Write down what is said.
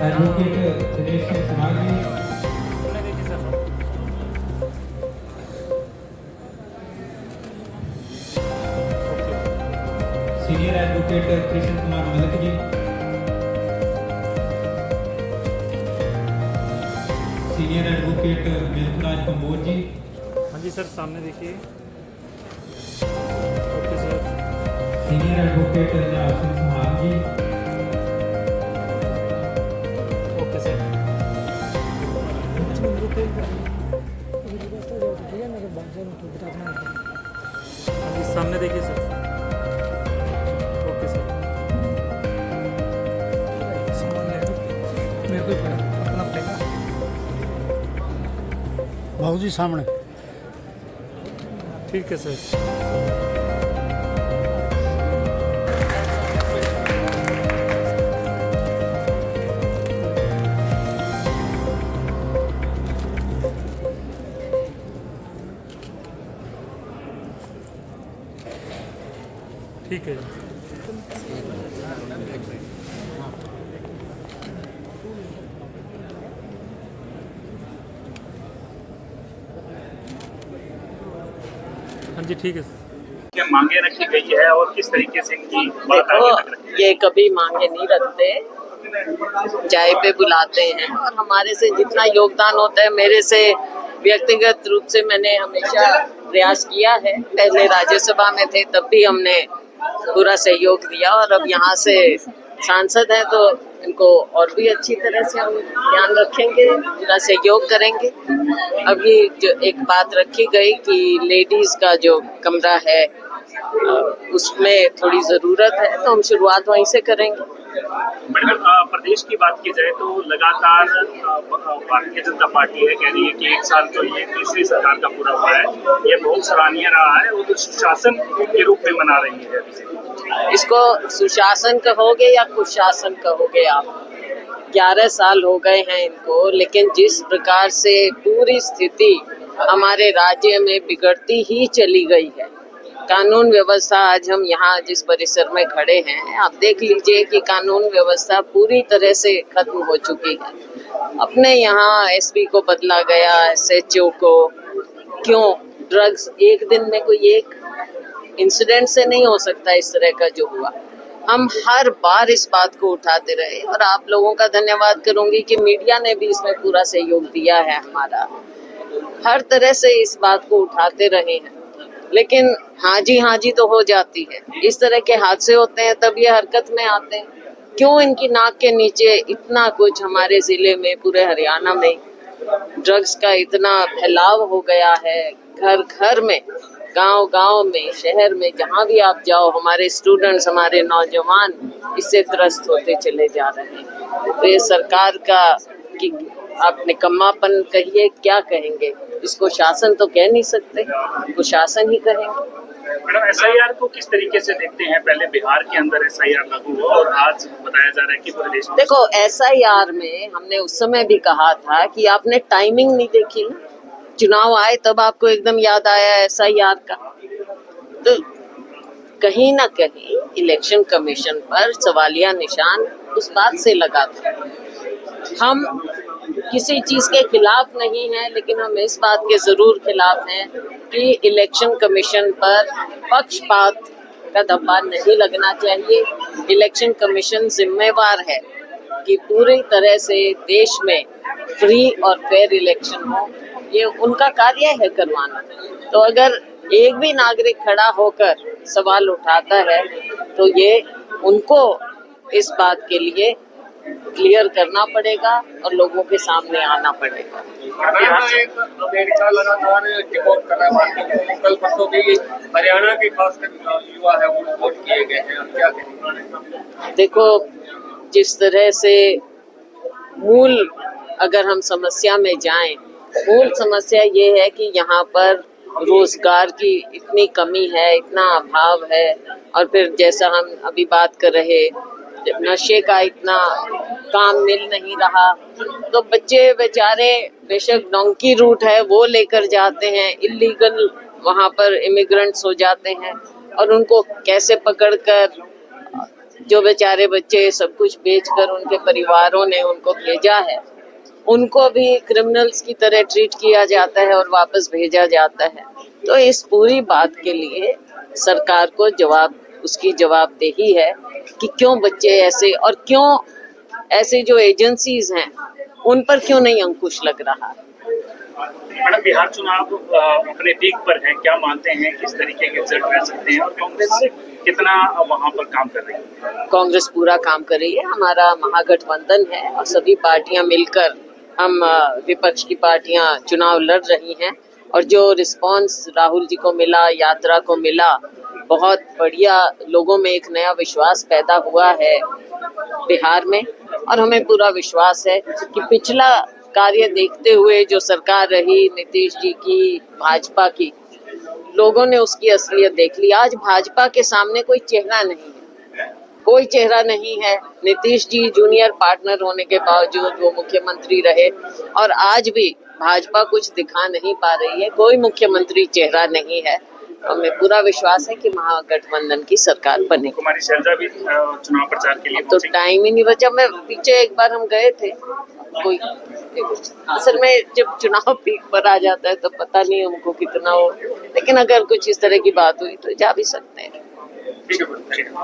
Advocate Dinesh Singh समाजी, senior advocate Krishna Kumar Malik ji, senior advocate मिल्खराज Kamboj जी। हाँ जी sir, सामने देखिए। Okay sir. सीनियर एडवोकेट निहाल सिंह सुहाग जी, ओके सर। हाँ जी, सामने देखिए सर। Okay sir. मेरे को पकड़ना पड़ेगा बाबू जी सामने। ठीक है सर। ठीक है। हाँ जी, ठीक है। क्या मांगे रखी गई है और किस तरीके से इनकी बात आगे तक रखी देखो, ये कभी मांगे नहीं रखते, चाय पे बुलाते हैं और हमारे से जितना योगदान होता है, मेरे से व्यक्तिगत रूप से मैंने हमेशा प्रयास किया है। पहले राज्यसभा में थे तब भी हमने पूरा सहयोग दिया और अब यहाँ से सांसद हैं तो इनको और भी अच्छी तरह से हम ध्यान रखेंगे, पूरा सहयोग करेंगे। अभी जो एक बात रखी गई कि लेडीज का जो कमरा है उसमें थोड़ी ज़रूरत है, तो हम शुरुआत वहीं से करेंगे। मैडम, प्रदेश की बात की जाए तो लगातार भारतीय जनता पार्टी है कह रही है कि एक साल तो ये तीसरी सरकार का पूरा हुआ है, ये बहुत सराहनीय रहा है और तो सुशासन के रूप में मना रही है। इसको सुशासन कहोगे या कुशासन कहोगे आप, 11 साल हो गए हैं इनको, लेकिन जिस प्रकार से पूरी स्थिति हमारे राज्य में बिगड़ती ही चली गई है, कानून व्यवस्था, आज हम यहाँ जिस परिसर में खड़े हैं आप देख लीजिए कि कानून व्यवस्था पूरी तरह से खत्म हो चुकी है। अपने यहाँ एसपी को बदला गया, एसएचओ को, क्यों? ड्रग्स एक दिन में कोई एक इंसिडेंट से नहीं हो सकता इस तरह का जो हुआ। हम हर बार इस बात को उठाते रहे और आप लोगों का धन्यवाद करूंगी कि मीडिया ने भी इसमें पूरा सहयोग दिया है हमारा, हर तरह से इस बात को उठाते रहे हैं। लेकिन हाँ जी तो हो जाती है, इस तरह के हादसे होते हैं तब ये हरकत में आते हैं। क्यों इनकी नाक के नीचे इतना कुछ हमारे जिले में, पूरे हरियाणा में ड्रग्स का इतना फैलाव हो गया है, घर घर में, गांव गांव में, शहर में, जहां भी आप जाओ हमारे स्टूडेंट्स, हमारे नौजवान इससे त्रस्त होते चले जा रहे हैं। तो ये सरकार का कि आप निकम्मापन कहिए, क्या कहेंगे इसको? शासन तो कह नहीं सकते, कुशासन ही कहेंगे। मैडम, एसआईआर को किस तरीके से देखते हैं? पहले बिहार के अंदर एसआईआर लागू हुआ और आज बताया जा रहा है कि पूरे देश में। देखो, एसआईआर में हमने उस समय भी कहा था कि आपने टाइमिंग नहीं देखी ना, चुनाव आए तब आपको एकदम याद आया एसआईआर का। तो कहीं ना कहीं इलेक्शन कमीशन पर सवालिया निशान उस बात से लगा था। हम किसी चीज के खिलाफ नहीं हैं, लेकिन हम इस बात के जरूर खिलाफ हैं कि इलेक्शन कमीशन पर पक्षपात का धब्बा नहीं लगना चाहिए। इलेक्शन कमीशन जिम्मेवार है कि पूरी तरह से देश में फ्री और फेयर इलेक्शन हो, ये उनका कार्य है करवाना। तो अगर एक भी नागरिक खड़ा होकर सवाल उठाता है तो ये उनको इस बात के लिए क्लियर करना पड़ेगा और लोगों के सामने आना पड़ेगा। अमेरिका लगातार डिपोर्ट कर रहा है, कल परसों भी हरियाणा के खासकर युवा है वो डिपोर्ट किए गए हैं, अब क्या कहेंगे? देखो, जिस तरह से मूल, अगर हम समस्या में जाएं, मूल समस्या ये है कि यहाँ पर रोजगार की इतनी कमी है, इतना अभाव है, और फिर जैसा हम अभी बात कर रहे, नशे का इतना काम मिल नहीं रहा, तो बच्चे बेचारे बेशक डोंकी रूट है वो लेकर जाते हैं, इलीगल वहाँ पर इमिग्रेंट्स हो जाते हैं और उनको कैसे पकड़कर जो बेचारे बच्चे सब कुछ बेचकर उनके परिवारों ने उनको भेजा है, उनको भी क्रिमिनल्स की तरह ट्रीट किया जाता है और वापस भेजा जाता है। तो इस पूरी बात के लिए सरकार को उसकी जवाबदेही है कि क्यों बच्चे ऐसे, और क्यों ऐसे जो एजेंसीज हैं उन पर क्यों नहीं अंकुश लग रहा है। मैडम, बिहार चुनाव अपने पीक पर है, क्या मानते हैं किस तरीके के रिजल्ट रह सकते हैं और कांग्रेस कितना वहां पर काम कर रही है? कांग्रेस पूरा काम कर रही है, हमारा महागठबंधन है और सभी पार्टियां मिलकर हम विपक्ष की पार्टियां चुनाव लड़ रही हैं। और जो रिस्पांस राहुल जी को मिला, यात्रा को मिला, बहुत बढ़िया, लोगों में एक नया विश्वास पैदा हुआ है बिहार में। और हमें पूरा विश्वास है कि पिछला कार्य देखते हुए जो सरकार रही नीतीश जी की, भाजपा की, लोगों ने उसकी असलियत देख ली। आज भाजपा के सामने कोई चेहरा नहीं है, कोई चेहरा नहीं है। नीतीश जी जूनियर पार्टनर होने के बावजूद वो मुख्यमंत्री रहे और आज भी भाजपा कुछ दिखा नहीं पा रही है, कोई मुख्यमंत्री चेहरा नहीं है। हमें पूरा विश्वास है कि महागठबंधन की सरकार बनेगी। कुमारी शैलजा भी चुनाव प्रचार के लिए तो टाइम ही नहीं बचा। मैं पीछे एक बार हम गए थे, कोई असल में जब चुनाव पीक पर आ जाता है तो पता नहीं हमको कितना हो, लेकिन अगर कुछ इस तरह की बात हुई तो जा भी सकते हैं। ठीक है।